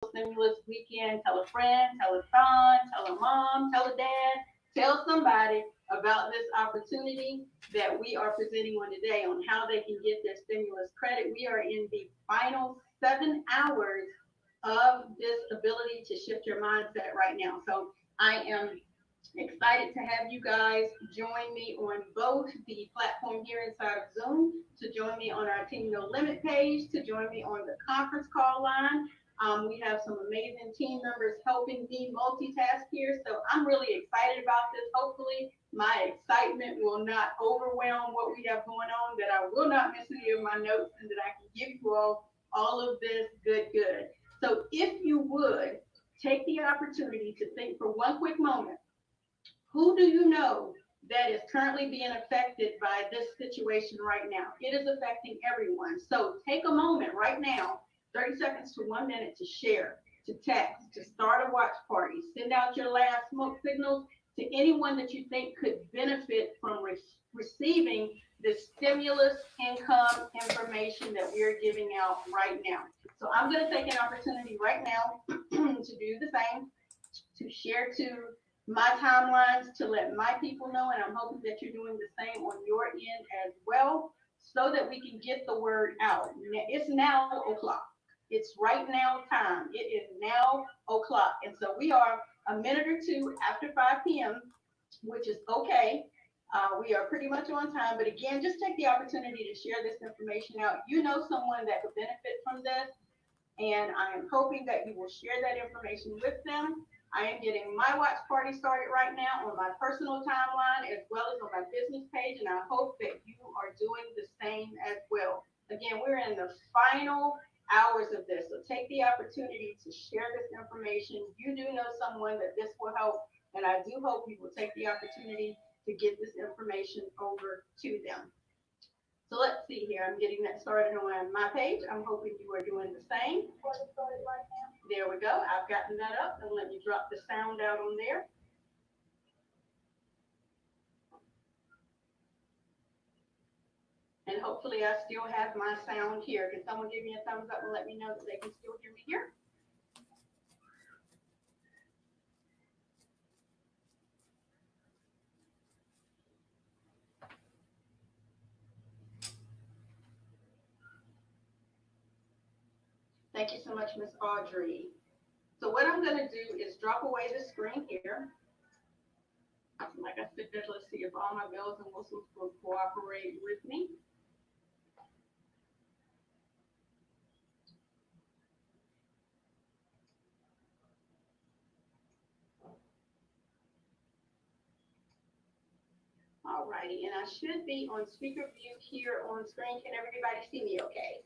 stimulus weekend. Tell a friend, tell a son, tell a mom, tell a dad, tell somebody about this opportunity that we are presenting on today on how they can get their stimulus credit. We are in the final 7 hours of this ability to shift your mindset right now. So I am excited to have you guys join me on both the platform here inside of Zoom, to join me on our Team No Limit page, to join me on the conference call line. We have some amazing team members helping me multitask here, so I'm really excited about this. Hopefully, my excitement will not overwhelm what we have going on, that I will not miss any of my notes, and that I can give you all of this good. So if you would, take the opportunity to think for one quick moment, who do you know that is currently being affected by this situation right now? It is affecting everyone. So take a moment right now, 30 seconds to 1 minute, to share, to text, to start a watch party, send out your last smoke signals to anyone that you think could benefit from receiving the stimulus income information that we're giving out right now. So I'm going to take an opportunity right now to do the same, to share to my timelines, to let my people know, and I'm hoping that you're doing the same on your end as well, so that we can get the word out. It's now o'clock. It's right now time. It is now o'clock. And so we are a minute or two after 5 p.m., which is okay. We are pretty much on time. But again, just take the opportunity to share this information out. You know someone that could benefit from this, and I am hoping that you will share that information with them. I am getting my watch party started right now on my personal timeline as well as on my business page, and I hope that you are doing the same as well. Again, we're in the final hours of this, so take the opportunity to share this information. You do know someone that this will help, and I do hope you will take the opportunity to get this information over to them. So let's see here. I'm getting that started on my page. I'm hoping you are doing the same. There we go. I've gotten that up, and let me drop the sound out on there. And hopefully I still have my sound here. Can someone give me a thumbs up and let me know that they can still hear me here? Thank you so much, Miss Audrey. So what I'm going to do is drop away the screen here. Like I said, let's see if all my bells and whistles will cooperate with me. All righty, and I should be on speaker view here on screen. Can everybody see me okay?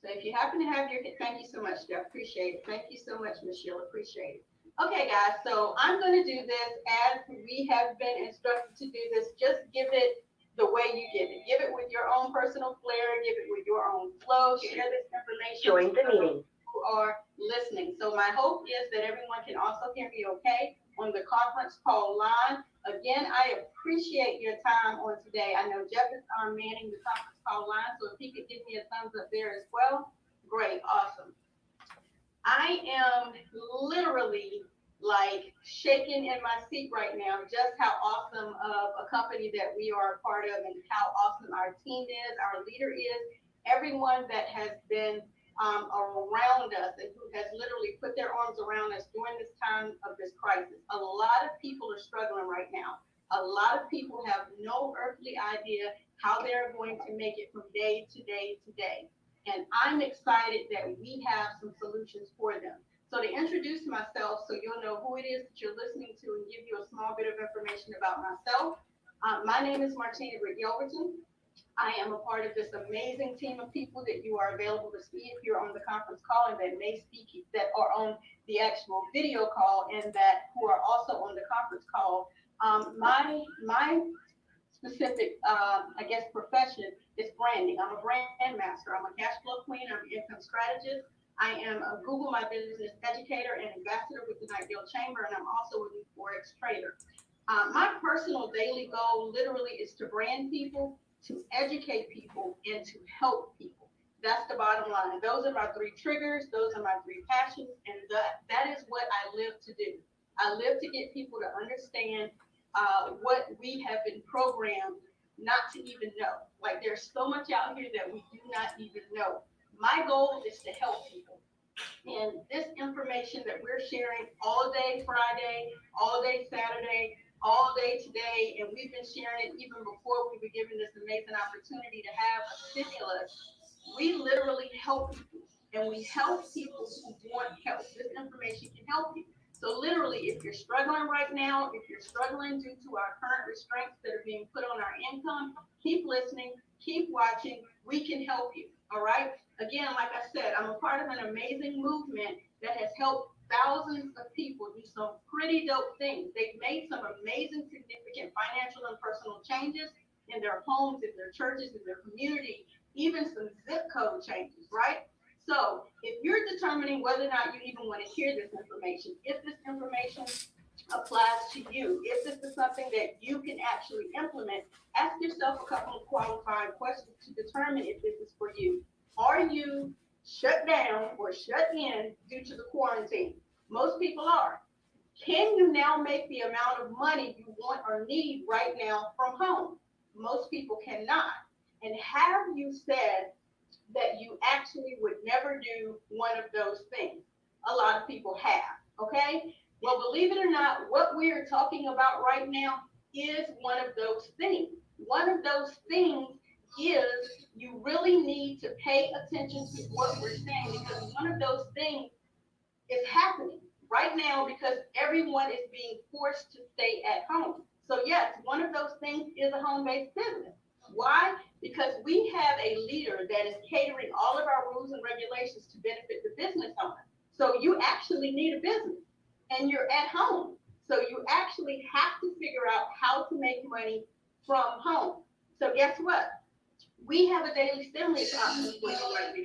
So if you happen to have your, thank you so much, Jeff, appreciate it. Thank you so much, Michelle, appreciate it. Okay, guys, so I'm going to do this as we have been instructed to do this. Just give it the way you give it. Give it with your own personal flair. Give it with your own flow. Share this information. Join the meeting. Who are listening. So my hope is that everyone can also hear me okay on the conference call line. Again, I appreciate your time on today. I know Jeff is manning the conference call line, so if he could give me a thumbs up there as well, great, awesome. I am literally like shaking in my seat right now, just how awesome of a company that we are a part of, and how awesome our team is, our leader is, everyone that has been around us and who has literally put their arms around us during this time of this crisis. A lot of people are struggling right now. A lot of people have no earthly idea how they're going to make it from day to day to day. And I'm excited that we have some solutions for them. So to introduce myself, so you'll know who it is that you're listening to, and give you a small bit of information about myself. My name is Martina Britt-Yelverton. I am a part of this amazing team of people that you are available to see if you're on the conference call, and that may speak, that are on the actual video call, and that who are also on the conference call. My specific, I guess, profession is branding. I'm a brand master. I'm a cash flow queen. I'm an income strategist. I am a Google My Business educator and ambassador with the Nightingale Chamber, and I'm also a Forex trader. My personal daily goal literally is to brand people to educate people, and to help people. That's the bottom line. Those are my three triggers. Those are my three passions. And that is what I live to do. I live to get people to understand what we have been programmed not to even know. Like there's so much out here that we do not even know. My goal is to help people. And this information that we're sharing all day Friday, all day Saturday, all day today, and we've been sharing it even before we were given this amazing opportunity to have a stimulus. We literally help people, and we help people who want help. This information can help you. So literally, if you're struggling right now, if you're struggling due to our current restraints that are being put on our income, keep listening, keep watching. We can help you. All right. Again, like I said, I'm a part of an amazing movement that has helped thousands of people do some pretty dope things. They've made some amazing, significant financial and personal changes in their homes, in their churches, in their community, even some zip code changes, right? So if you're determining whether or not you even want to hear this information, if this information applies to you, if this is something that you can actually implement, ask yourself a couple of qualifying questions to determine if this is for you. Are you shut down or shut in due to the quarantine? Most people are. Can you now make the amount of money you want or need right now from home? Most people cannot. And have you said that you actually would never do one of those things? A lot of people have, okay? Well, believe it or not, what we're talking about right now is one of those things. One of those things is you really need to pay attention to what we're saying because one of those things is happening right now because everyone is being forced to stay at home. So yes, one of those things is a home-based business. Why? Because we have a leader that is catering all of our rules and regulations to benefit the business owner. So you actually need a business and you're at home. So you actually have to figure out how to make money from home. So guess what? We have a daily stimulus option for you right now.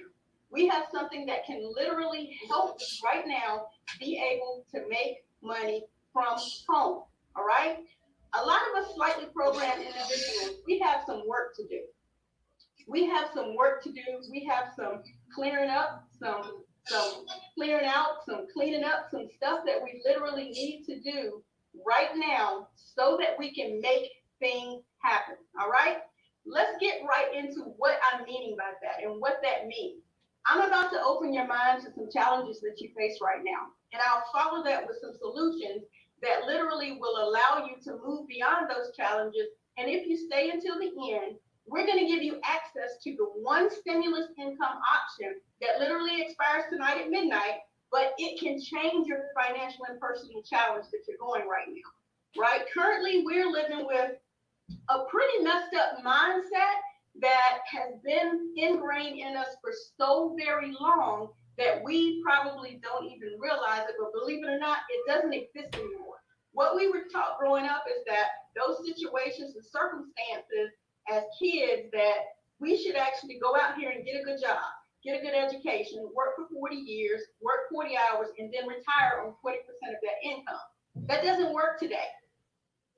We have something that can literally help you right now be able to make money from home. All right? A lot of us slightly programmed individuals, we have some work to do. We have some work to do. We have some clearing up, some clearing out, some cleaning up, some stuff that we literally need to do right now so that we can make things happen. All right? Let's get right into what I'm meaning by that and what that means. I'm about to open your mind to some challenges that you face right now, and I'll follow that with some solutions that literally will allow you to move beyond those challenges. And if you stay until the end, we're going to give you access to the one stimulus income option that literally expires tonight at midnight, but it can change your financial and personal challenge that you're going right now, right? Currently, we're living with a pretty messed up mindset that has been ingrained in us for so very long that we probably don't even realize it, but believe it or not, it doesn't exist anymore. What we were taught growing up is that those situations and circumstances as kids that we should actually go out here and get a good job, get a good education, work for 40 years, work 40 hours, and then retire on 20% of that income. That doesn't work today.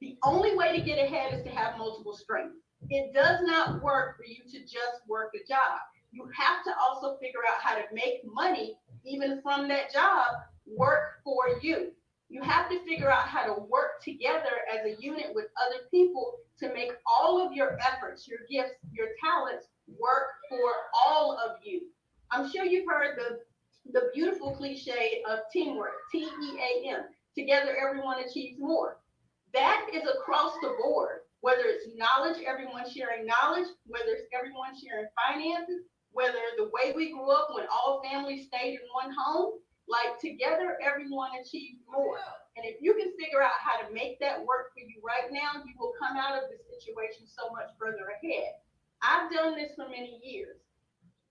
The only way to get ahead is to have multiple streams. It does not work for you to just work a job. You have to also figure out how to make money even from that job work for you. You have to figure out how to work together as a unit with other people to make all of your efforts, your gifts, your talents work for all of you. I'm sure you've heard the beautiful cliche of teamwork, TEAM. Together, everyone achieves more. That is across the board, whether it's knowledge, everyone sharing knowledge, whether it's everyone sharing finances, whether the way we grew up when all families stayed in one home, like together, everyone achieves more. And if you can figure out how to make that work for you right now, you will come out of this situation so much further ahead. I've done this for many years.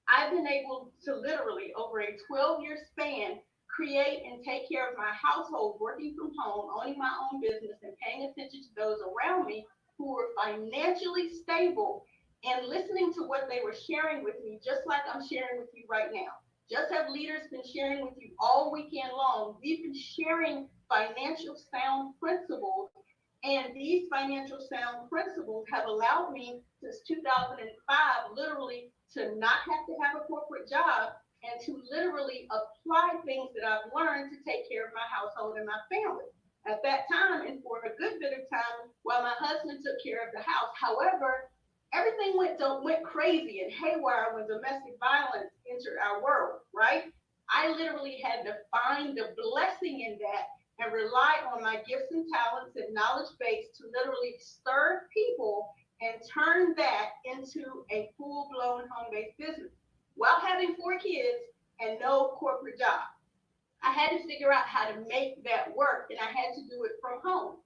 I've been able to literally, over a 12-year span, create and take care of my household, working from home, owning my own business, and paying attention to those around me who were financially stable and listening to what they were sharing with me, just like I'm sharing with you right now. Just have leaders been sharing with you all weekend long. We've been sharing financial sound principles, And these financial sound principles have allowed me since 2005 literally to not have to have a corporate job and to literally apply things that I've learned to take care of my household and my family. At that time, and for a good bit of time, while my husband took care of the house. However, everything went crazy and haywire when domestic violence entered our world, right? I literally had to find the blessing in that and rely on my gifts and talents and knowledge base to literally serve people and turn that into a full-blown home-based business while having 4 kids and no corporate job. I had to figure out how to make that work, and I had to do it from home.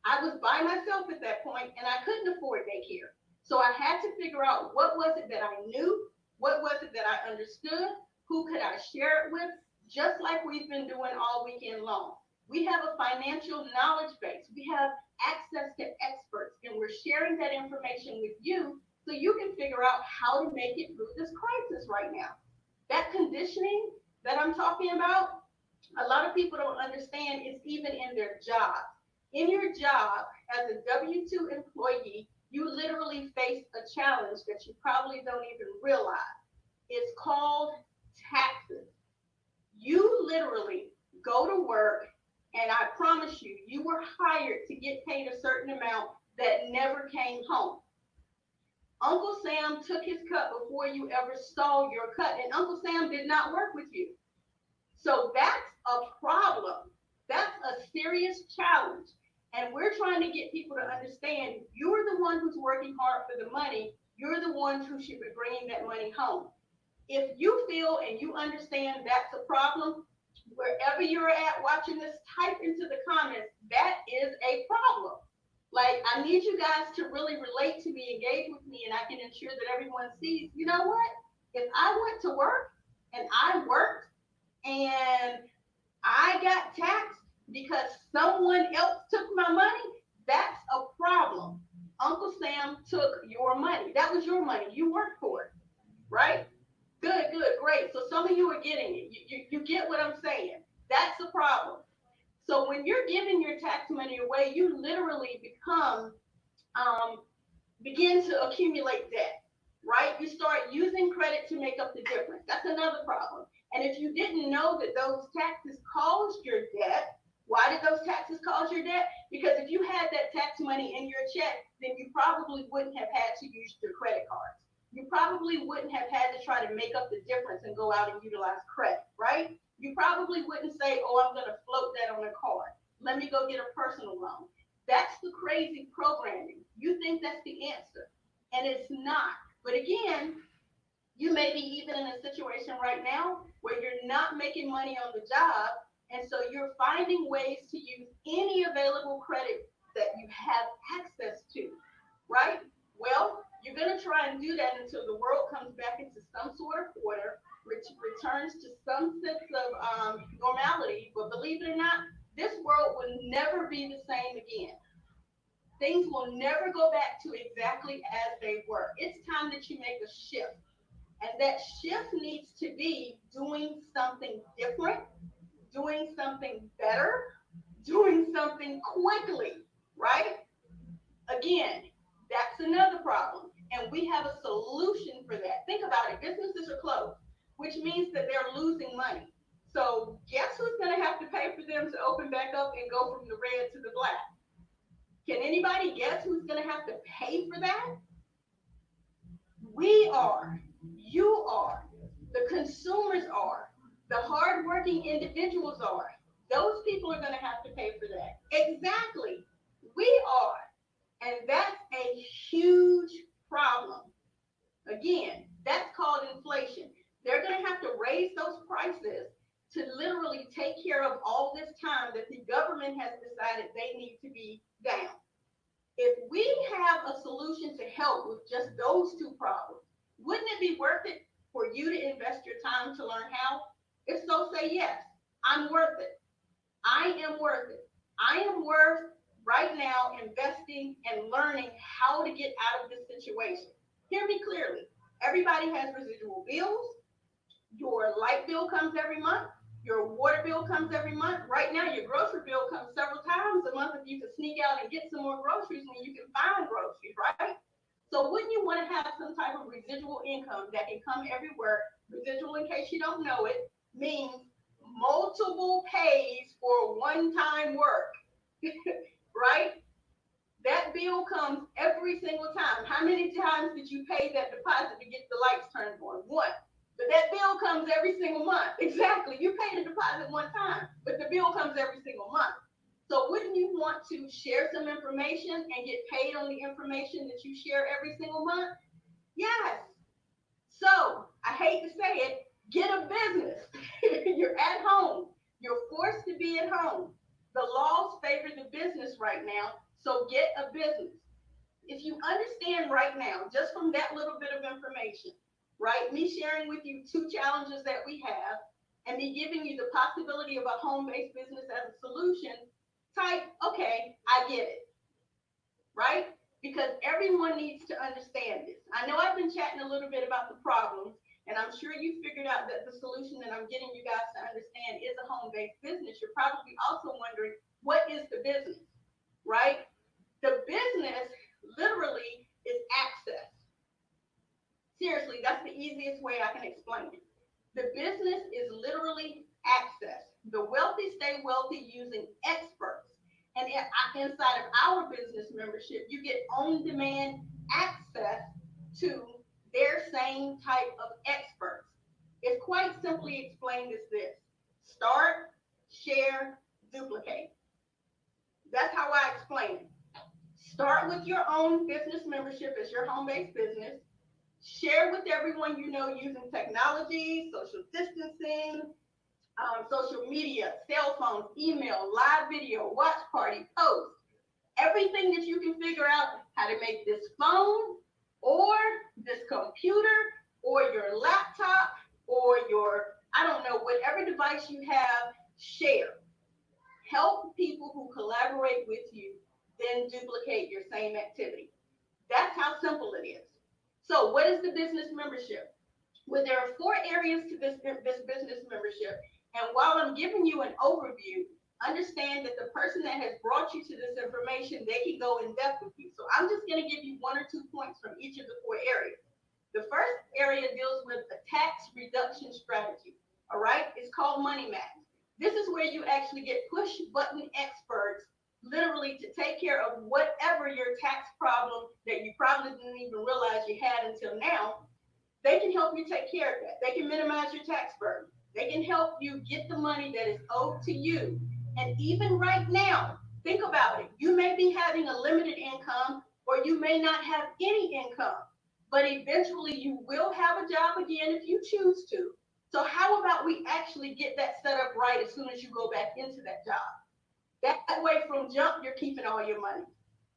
I was by myself at that point, and I couldn't afford daycare. So I had to figure out what was it that I knew, what was it that I understood, who could I share it with, just like we've been doing all weekend long. We have a financial knowledge base. We have access to experts, and we're sharing that information with you so you can figure out how to make it through this crisis right now. That conditioning that I'm talking about, a lot of people don't understand is even in their job. In your job as a W 2 employee, you literally face a challenge that you probably don't even realize. It's called taxes. You literally go to work, and I promise you, you were hired to get paid a certain amount that never came home. Uncle Sam took his cut before you ever saw your cut, and Uncle Sam did not work with you. So that's a problem. That's a serious challenge. And we're trying to get people to understand you're the one who's working hard for the money. You're the ones who should be bringing that money home. If you feel and you understand that's a problem, wherever you're at watching this, type into the comments, that is a problem. Like, I need you guys to really relate to me, engage with me, and I can ensure that everyone sees, you know what? If I went to work and I worked and I got taxed because someone else took my money, that's a problem. Uncle Sam took your money. That was your money. You worked for it, right? Good, good, great. So some of you are getting it. You get what I'm saying. That's the problem. So when you're giving your tax money away, you literally um, begin to accumulate debt, right? You start using credit to make up the difference. That's another problem. And if you didn't know that those taxes caused your debt, why did those taxes cause your debt? Because if you had that tax money in your check, then you probably wouldn't have had to use your credit cards. You probably wouldn't have had to try to make up the difference and go out and utilize credit, right? You probably wouldn't say, oh, I'm going to float that on a card. Let me go get a personal loan. That's the crazy programming. You think that's the answer, and it's not. But again, you may be even in a situation right now where you're not making money on the job, and so you're finding ways to use any available credit that you have access to, right? Well, you're going to try and do that until the world comes back into some sort of order, which returns to some sense of normality. But believe it or not, this world will never be the same again. Things will never go back to exactly as they were. It's time that you make a shift. And that shift needs to be doing something different, doing something better, doing something quickly, right? Again, that's another problem. And we have a solution for that. Think about it. Businesses are closed, which means that they're losing money. So guess who's going to have to pay for them to open back up and go from the red to the black? Can anybody guess who's going to have to pay for that? We are. You are. The consumers are. The hardworking individuals are. Those people are going to have to pay for that. Exactly. We are. And that's a huge problem. Again, that's called inflation. They're going to have to raise those prices to literally take care of all this time that the government has decided they need to be down. If we have a solution to help with just those two problems, wouldn't it be worth it for you to invest your time to learn how? If so, say yes. I'm worth it. I am worth it. I am worth right now investing and learning how to get out of this situation. Hear me clearly. Everybody has residual bills. Your light bill comes every month. Your water bill comes every month. Right now, your grocery bill comes several times a month if you can sneak out and get some more groceries when you can find groceries, right? So wouldn't you want to have some type of residual income that can come everywhere? Residual, in case you don't know it, means multiple pays for one-time work, right? That bill comes every single time. How many times did you pay that deposit to get the lights turned on? One. But that bill comes every single month. Exactly. You pay the deposit one time, but the bill comes every single month. So wouldn't you want to share some information and get paid on the information that you share every single month? Yes. So I hate to say it, get a business. You're at home. You're forced to be at home. The laws favor the business right now, so get a business. If you understand right now, just from that little bit of information, right, me sharing with you two challenges that we have, and me giving you the possibility of a home-based business as a solution, type, okay, I get it, right? Because everyone needs to understand this. I know I've been chatting a little bit about the problems, and I'm sure you figured out that the solution that I'm getting you guys to understand is a home-based business. You're probably also wondering, what is the business, right? The business literally is access. Seriously, that's the easiest way I can explain it. The business is literally access. The wealthy stay wealthy using experts. And inside of our business membership, you get on demand access to their same type of experts. It's quite simply explained as this: start, share, duplicate. That's how I explain it. Start with your own business membership as your home based business. Share with everyone you know using technology, social distancing, social media, cell phones, email, live video, watch party, post. Everything that you can figure out how to make this phone or this computer or your laptop or your, I don't know, whatever device you have, share. Help people who collaborate with you, then duplicate your same activity. That's how simple it is. So what is the business membership? Well, there are four areas to this business membership. And while I'm giving you an overview, understand that the person that has brought you to this information, they can go in depth with you. So I'm just going to give you one or two points from each of the four areas. The first area deals with a tax reduction strategy. All right, it's called Money Max. This is where you actually get push button experts literally to take care of whatever your tax problem that you probably didn't even realize you had until now. They can help you take care of that. They can minimize your tax burden. They can help you get the money that is owed to you. And even right now, think about it. You may be having a limited income or you may not have any income, but eventually you will have a job again if you choose to. So how about we actually get that set up right as soon as you go back into that job? That way from jump, you're keeping all your money.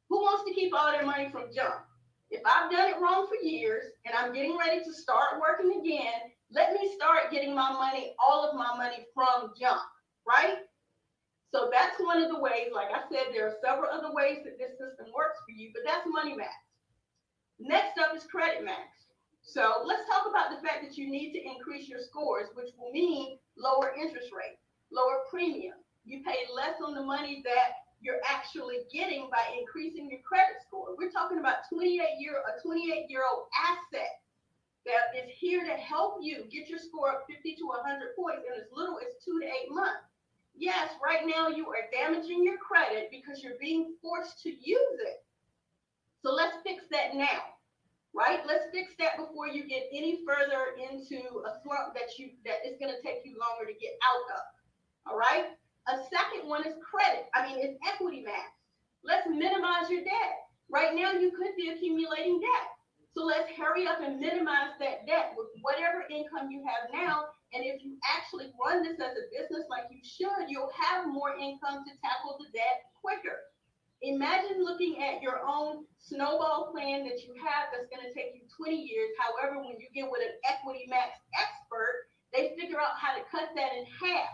Who wants to keep all their money from jump? If I've done it wrong for years and I'm getting ready to start working again, let me start getting my money, all of my money from jump, right? So that's one of the ways. Like I said, there are several other ways that this system works for you, but that's Money Max. Next up is Credit Max. So let's talk about the fact that you need to increase your scores, which will mean lower interest rate, lower premium. You pay less on the money that you're actually getting by increasing your credit score. We're talking about a 28-year-old asset that is here to help you get your score up 50 to 100 points in as little as 2 to 8 months. Yes, right now you are damaging your credit because you're being forced to use it. So let's fix that now, right? Let's fix that before you get any further into a slump that is going to take you longer to get out of. All right? A second one is it's equity max. Let's minimize your debt. Right now you could be accumulating debt. So let's hurry up and minimize that debt with whatever income you have now. And if you actually run this as a business like you should, you'll have more income to tackle the debt quicker. Imagine looking at your own snowball plan that you have that's going to take you 20 years. However, when you get with an equity max expert, they figure out how to cut that in half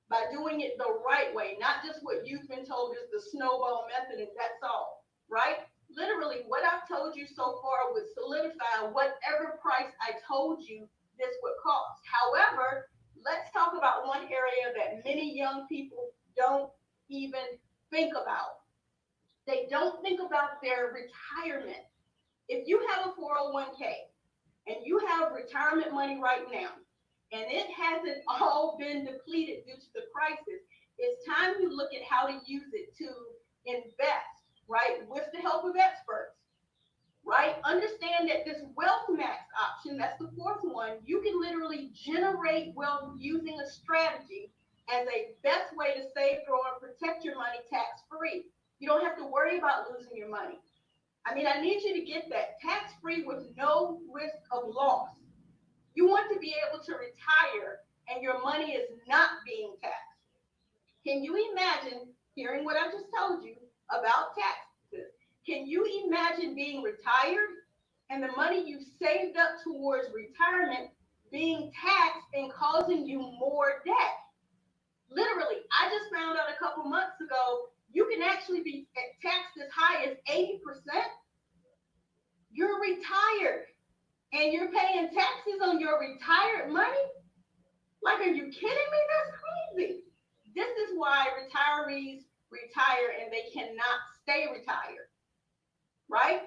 by doing it the right way, not just what you've been told is the snowball method and that's all, right? Literally, what I've told you so far would solidify whatever price I told you this would cost. However, let's talk about one area that many young people don't even think about. They don't think about their retirement. If you have a 401k and you have retirement money right now, and it hasn't all been depleted due to the crisis, it's time you look at how to use it to invest, right? With the help of experts, right? Understand that this wealth max option, that's the fourth one, you can literally generate wealth using a strategy as a best way to save, grow, and protect your money tax free. You don't have to worry about losing your money. I mean, I need you to get that tax free with no risk of loss. You want to be able to retire and your money is not being taxed. Can you imagine hearing what I just told you about taxes? Can you imagine being retired and the money you saved up towards retirement being taxed and causing you more debt? Literally, I just found out a couple months ago, you can actually be taxed as high as 80%. You're retired and you're paying taxes on your retired money? Like, are you kidding me? That's crazy. This is why retirees retire and they cannot stay retired, right?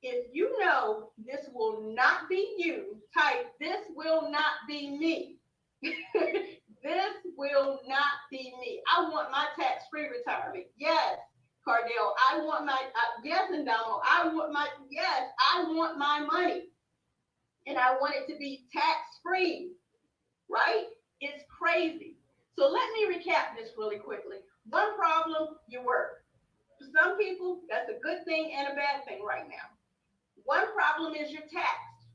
If you know this will not be you, type, this will not be me. This will not be me. I want my tax-free retirement. Yes, Cardell, I want my, yes, and Donald, I want my money. And I want it to be tax-free, right? It's crazy. So let me recap this really quickly. One problem, you work. For some people, that's a good thing and a bad thing right now. One problem is you're taxed.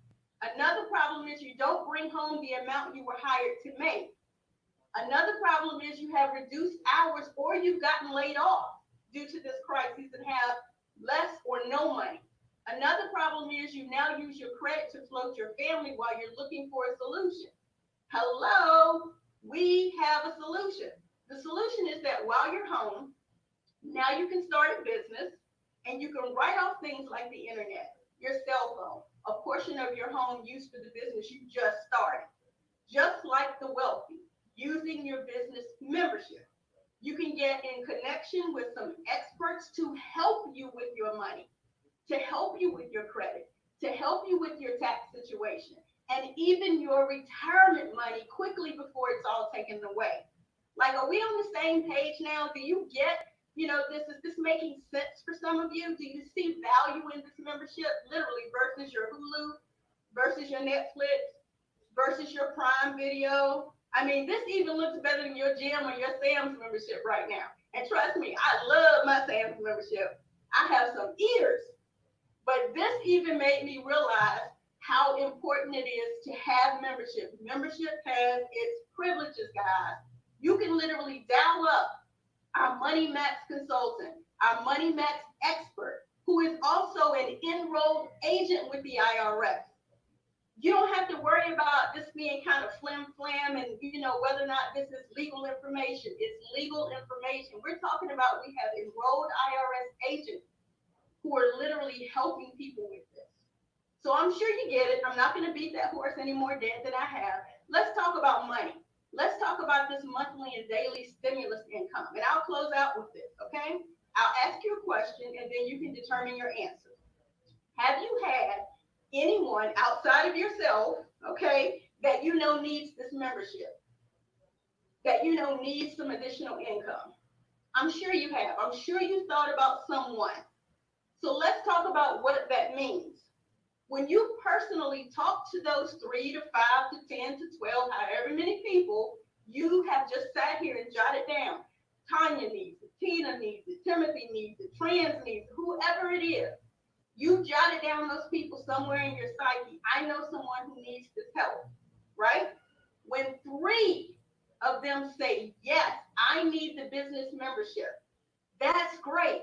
Another problem is you don't bring home the amount you were hired to make. Another problem is you have reduced hours or you've gotten laid off due to this crisis and have less or no money. Another problem is you now use your credit to float your family while you're looking for a solution. Hello, we have a solution. The solution is that while you're home, now you can start a business and you can write off things like the internet, your cell phone, a portion of your home used for the business you just started. Just like the wealthy, using your business membership. You can get in connection with some experts to help you with your money, to help you with your credit, to help you with your tax situation, and even your retirement money quickly before it's all taken away. Like, are we on the same page now? Do you get, is this making sense for some of you? Do you see value in this membership, literally, versus your Hulu, versus your Netflix, versus your Prime Video? I mean, this even looks better than your gym or your Sam's membership right now. And trust me, I love my Sam's membership. I have some eaters. But this even made me realize how important it is to have membership. Membership has its privileges, guys. You can literally dial up our Money Max consultant, our Money Max expert, who is also an enrolled agent with the IRS. You don't have to worry about this being kind of flim-flam and, whether or not this is legal information. It's legal information. We're talking about we have enrolled IRS agents who are literally helping people with this. So I'm sure you get it. I'm not going to beat that horse any more dead than I have. Let's talk about money. Let's talk about this monthly and daily stimulus income. And I'll close out with this, okay? I'll ask you a question and then you can determine your answer. Have you had anyone outside of yourself, okay, that needs this membership, that needs some additional income? I'm sure you have. I'm sure you thought about someone. So let's talk about what that means. When you personally talk to those 3 to 5 to 10 to 12, however many people you have just sat here and jotted down, Tanya needs it, Tina needs it, Timothy needs it, Trans needs it, whoever it is, you jotted down those people somewhere in your psyche. I know someone who needs this help, right? When 3 of them say, yes, I need the business membership, that's great.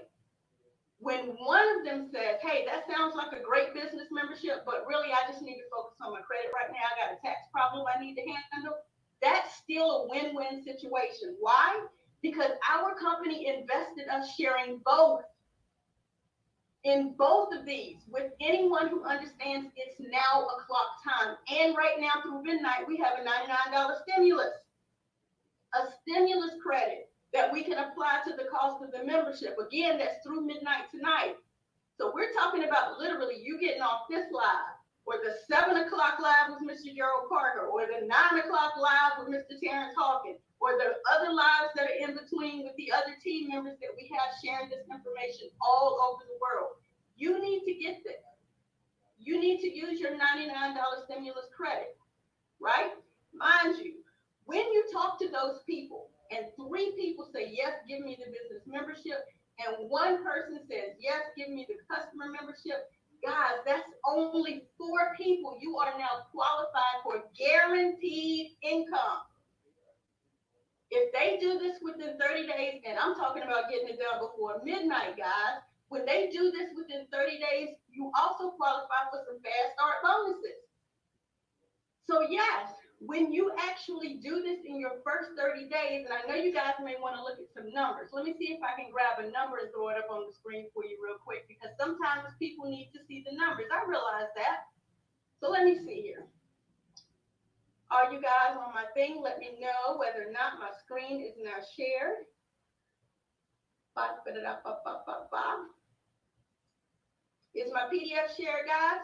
When one of them says, hey, that sounds like a great business membership, but really I just need to focus on my credit right now, I got a tax problem I need to handle, that's still a win-win situation. Why? Because our company invested us sharing both. In both of these, with anyone who understands it's now o'clock time, and right now through midnight, we have a $99 stimulus, a stimulus credit that we can apply to the cost of the membership. Again, that's through midnight tonight. So we're talking about literally you getting off this live, or the 7 o'clock live with Mr. Gerald Parker, or the 9 o'clock live with Mr. Terrence Hawkins, or the other lives that are in between with the other team members that we have sharing this information all over the world. You need to get this. You need to use your $99 stimulus credit, right? Mind you, when you talk to those people and 3 people say, yes, give me the business membership, and 1 person says, yes, give me the customer membership, guys, that's only 4 people. You are now qualified for guaranteed income. If they do this within 30 days, and I'm talking about getting it done before midnight, guys, when they do this within 30 days, you also qualify for some fast start bonuses. So yes, when you actually do this in your first 30 days, and I know you guys may want to look at some numbers. Let me see if I can grab a number and throw it up on the screen for you real quick, because sometimes people need to see the numbers. I realize that. So let me see here. Are you guys on my thing? Let me know whether or not my screen is now shared. Is my PDF shared, guys?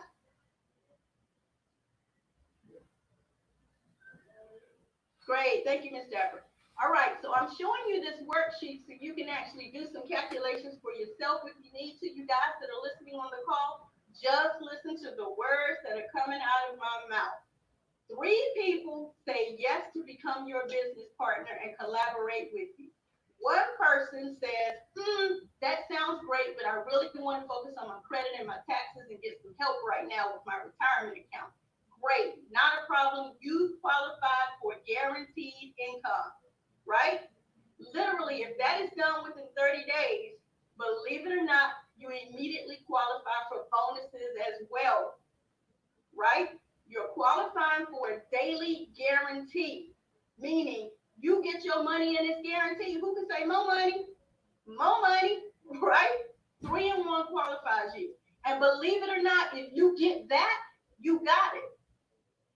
Great, thank you, Ms. Dapper. All right, so I'm showing you this worksheet so you can actually do some calculations for yourself if you need to. You guys that are listening on the call, just listen to the words that are coming out of my mouth. 3 people say yes to become your business partner and collaborate with you. 1 person says, that sounds great, but I really want to focus on my credit and my taxes and get some help right now with my retirement account. Great, not a problem. You qualify for guaranteed income, right? Literally, if that is done within 30 days, believe it or not, you immediately qualify for bonuses as well, right? You're qualifying for a daily guarantee, meaning you get your money and it's guaranteed. Who can say more money? More money, right? 3 in 1 qualifies you. And believe it or not, if you get that, you got it.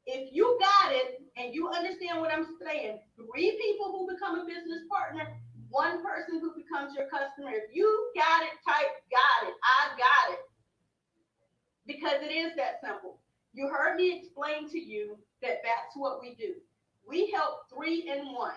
If you got it and you understand what I'm saying, 3 people who become a business partner, 1 person who becomes your customer. If you got it, type got it. I got it. Because it is that simple. You heard me explain to you that that's what we do. We help 3 in 1,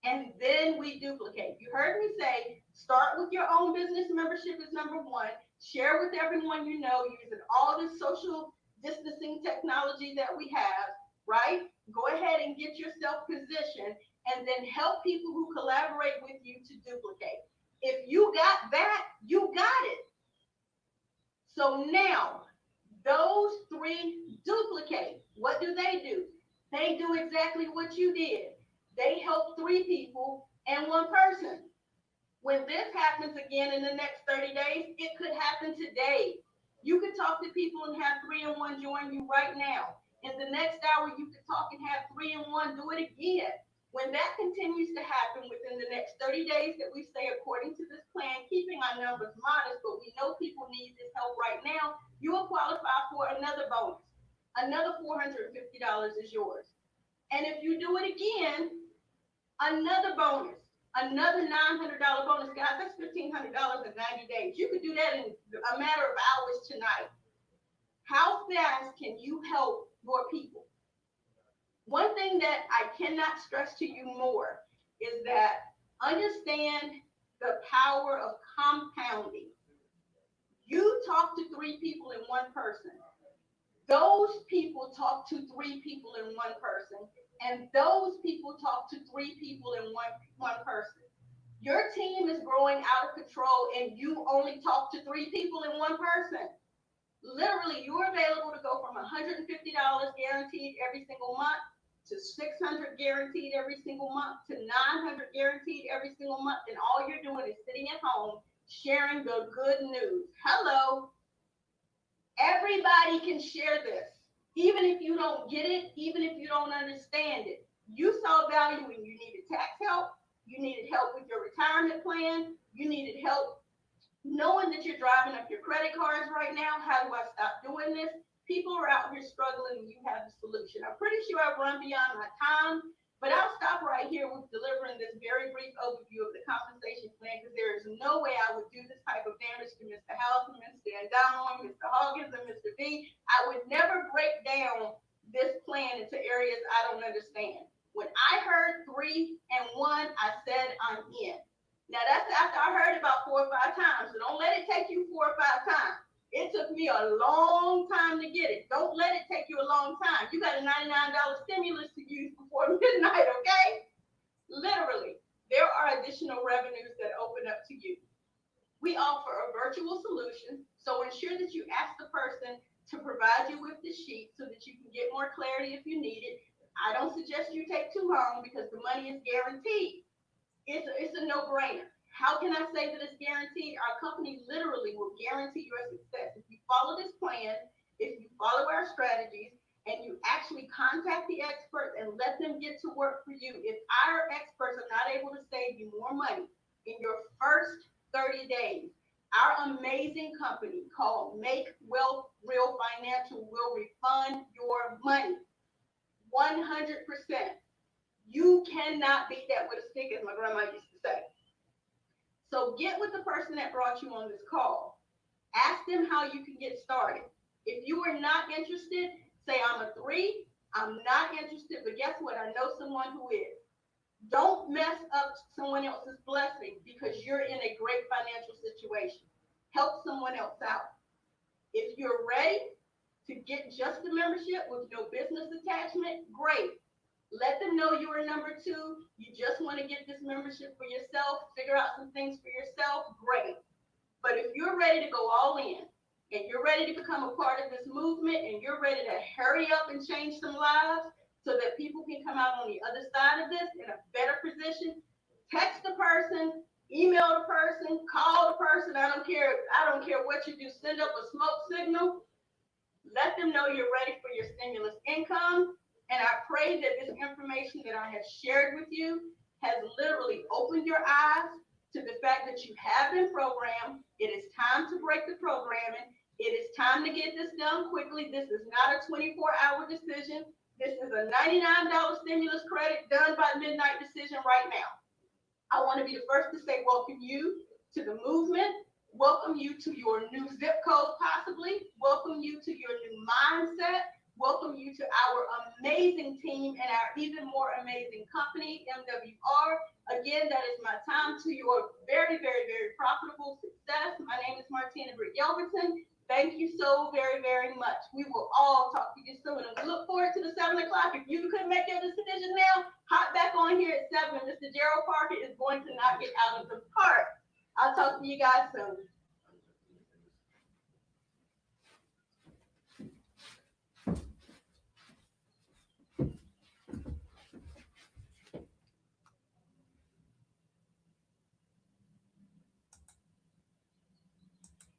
and then we duplicate. You heard me say, start with your own business membership is number 1. Share with everyone you know using all the social distancing technology that we have, right? Go ahead and get yourself positioned, and then help people who collaborate with you to duplicate. If you got that, you got it. So now, those 3 duplicate. What do? They do exactly what you did. They help 3 people and 1 person. When this happens again in the next 30 days, it could happen today. You could talk to people and have 3 in 1 join you right now. In the next hour, you could talk and have 3 in 1 do it again. When that continues to happen within the next 30 days that we stay according to this plan, keeping our numbers modest, but we know people need this help right now, you will qualify for another bonus. Another $450 is yours. And if you do it again, another bonus, another $900 bonus. Guys, that's $1,500 in 90 days. You could do that in a matter of hours tonight. How fast can you help your people? One thing that I cannot stress to you more is that understand the power of compounding. You talk to 3 people in 1 person. Those people talk to 3 people in 1 person. And those people talk to 3 people in one person. Your team is growing out of control and you only talk to 3 people in 1 person. Literally, you're available to go from $150 guaranteed every single month to $600 guaranteed every single month to $900 guaranteed every single month. And all you're doing is sitting at home sharing the good news. Hello. Everybody can share this. Even if you don't get it, even if you don't understand it. You saw value when you needed tax help, you needed help with your retirement plan, you needed help knowing that you're driving up your credit cards right now. How do I stop doing this? People are out here struggling and you have the solution. I'm pretty sure I've run beyond my time, but I'll stop right here with delivering this very brief overview of the compensation plan because there is no way I would do this type of damage to Mr. House, Mr. Andano, Mr. Hawkins, and Mr. B. I would never break down this plan into areas I don't understand. When I heard 3 and 1, I said I'm in. Now that's after I heard about 4 or 5 times. So don't let it take you 4 or 5 times. It took me a long time to get it. Don't let it take you a long time. You got a $99 stimulus to use before midnight, okay? Literally, there are additional revenues that open up to you. We offer a virtual solution, so ensure that you ask the person to provide you with the sheet so that you can get more clarity if you need it. I don't suggest you take too long because the money is guaranteed. It's a no-brainer. How can I say that it's guaranteed? Our company literally will guarantee your success. If you follow this plan, if you follow our strategies, and you actually contact the experts and let them get to work for you, if our experts are not able to save you more money in your first 30 days, our amazing company called Make Wealth Real Financial will refund your money 100%. You cannot beat that with a stick, as my grandma used to say. So get with the person that brought you on this call. Ask them how you can get started. If you are not interested, say I'm a 3, I'm not interested, but guess what? I know someone who is. Don't mess up someone else's blessing because you're in a great financial situation. Help someone else out. If you're ready to get just the membership with no business attachment, great. Let them know you are number 2. You just want to get this membership for yourself, figure out some things for yourself, great. But if you're ready to go all in and you're ready to become a part of this movement and you're ready to hurry up and change some lives so that people can come out on the other side of this in a better position, text the person, email the person, call the person. I don't care. I don't care what you do. Send up a smoke signal. Let them know you're ready for your stimulus income. And I pray that this information that I have shared with you has literally opened your eyes to the fact that you have been programmed. It is time to break the programming. It is time to get this done quickly. This is not a 24-hour decision. This is a $99 stimulus credit done by midnight decision right now. I want to be the first to say welcome you to the movement. Welcome you to your new zip code, possibly. Welcome you to your new mindset. Welcome you to our amazing team and our even more amazing company, MWR. Again, that is my time to your very, very, very profitable success. My name is Martina Britt Yelverton. Thank you so very, very much. We will all talk to you soon. And we look forward to the 7 o'clock. If you couldn't make your decision now, hop back on here at 7. Mr. Gerald Parker is going to knock it out of the park. I'll talk to you guys soon.